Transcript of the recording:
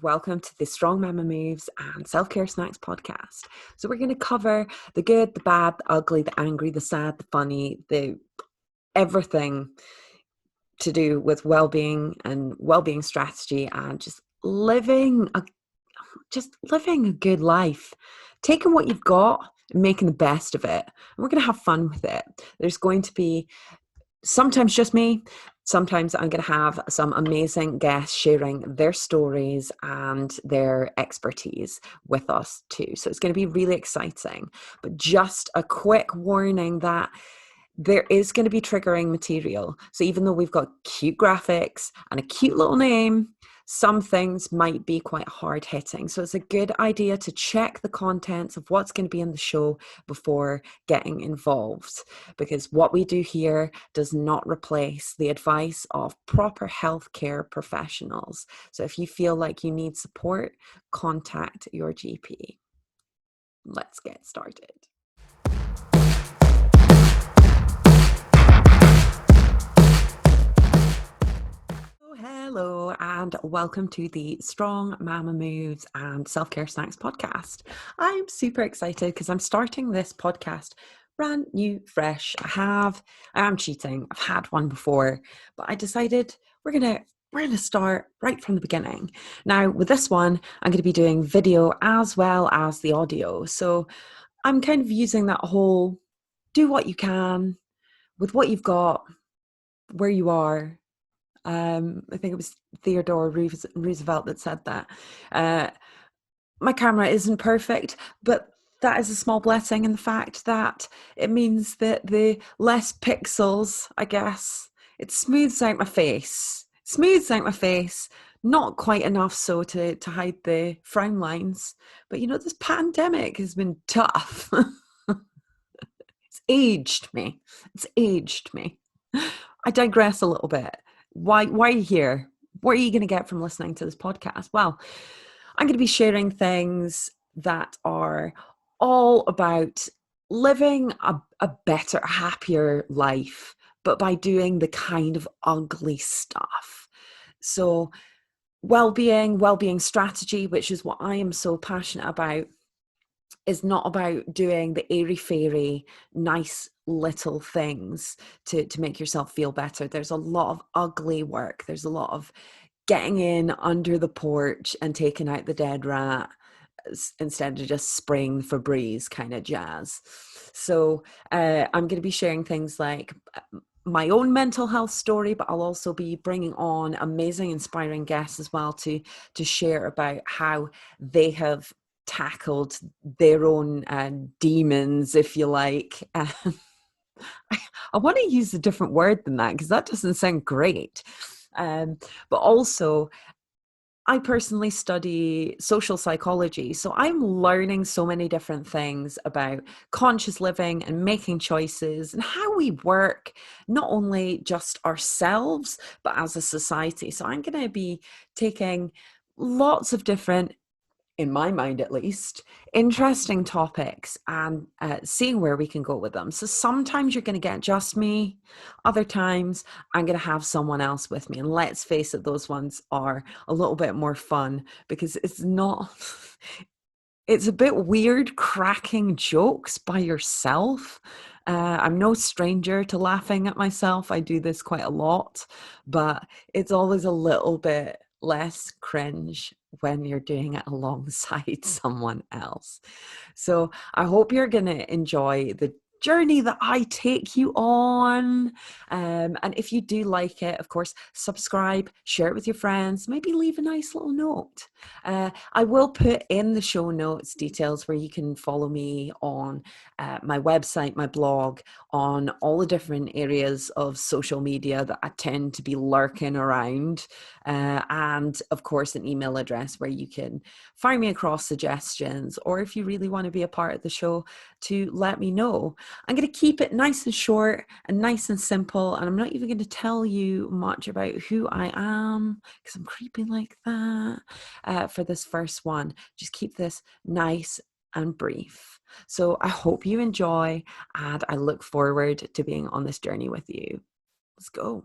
welcome to the Strong Mama Moves and Self-Care Snacks podcast. So we're going to cover the good, the bad, the ugly, the angry, the sad, the funny, the everything to do with well-being and well-being strategy and just living a good life, taking what you've got and making the best of it. And we're going to have fun with it. There's going to be sometimes just me. Sometimes I'm going to have some amazing guests sharing their stories and their expertise with us too. So it's going to be really exciting. But just a quick warning that there is going to be triggering material. So even though we've got cute graphics and a cute little name, some things might be quite hard hitting. So it's a good idea to check the contents of what's going to be in the show before getting involved, because what we do here does not replace the advice of proper healthcare professionals. So if you feel like you need support, contact your GP. Let's get started. Hello and welcome to the Strong Mama Moves and Self-Care Snacks podcast. I'm super excited because I'm starting this podcast brand new, fresh. I am cheating. I've had one before, but I decided we're gonna start right from the beginning. Now with this one, I'm going to be doing video as well as the audio. So I'm kind of using that whole do what you can with what you've got, where you are. I think it was Theodore Roosevelt that said that. My camera isn't perfect, but that is a small blessing in the fact that it means that the less pixels, I guess, it smooths out my face. Not quite enough so to hide the frown lines. But this pandemic has been tough. It's aged me. I digress a little bit. Why are you here? What are you going to get from listening to this podcast? Well, I'm going to be sharing things that are all about living a better, happier life, but by doing the kind of ugly stuff. So well-being strategy, which is what I am so passionate about, is not about doing the airy-fairy, nice little things to make yourself feel better. There's a lot of ugly work. There's a lot of getting in under the porch and taking out the dead rat instead of just spraying the Febreze kind of jazz. So I'm going to be sharing things like my own mental health story, but I'll also be bringing on amazing, inspiring guests as well to share about how they have tackled their own demons, if you like. I want to use a different word than that because that doesn't sound great. But also, I personally study social psychology, so I'm learning so many different things about conscious living and making choices and how we work, not only just ourselves, but as a society. So I'm going to be taking lots of different, in my mind at least, interesting topics and seeing where we can go with them. So sometimes you're going to get just me, other times I'm going to have someone else with me. And let's face it, those ones are a little bit more fun because it's a bit weird cracking jokes by yourself. I'm no stranger to laughing at myself. I do this quite a lot, but it's always a little bit less cringe when you're doing it alongside someone else. So I hope you're going to enjoy the journey that I take you on. And if you do like it, of course, subscribe, share it with your friends, maybe leave a nice little note. I will put in the show notes details where you can follow me on my website, my blog, on all the different areas of social media that I tend to be lurking around. And of course, an email address where you can fire me across suggestions, or if you really want to be a part of the show, to let me know. I'm going to keep it nice and short and nice and simple, and I'm not even going to tell you much about who I am because I'm creepy like that for this first one. Just keep this nice and brief. So I hope you enjoy, and I look forward to being on this journey with you. Let's go.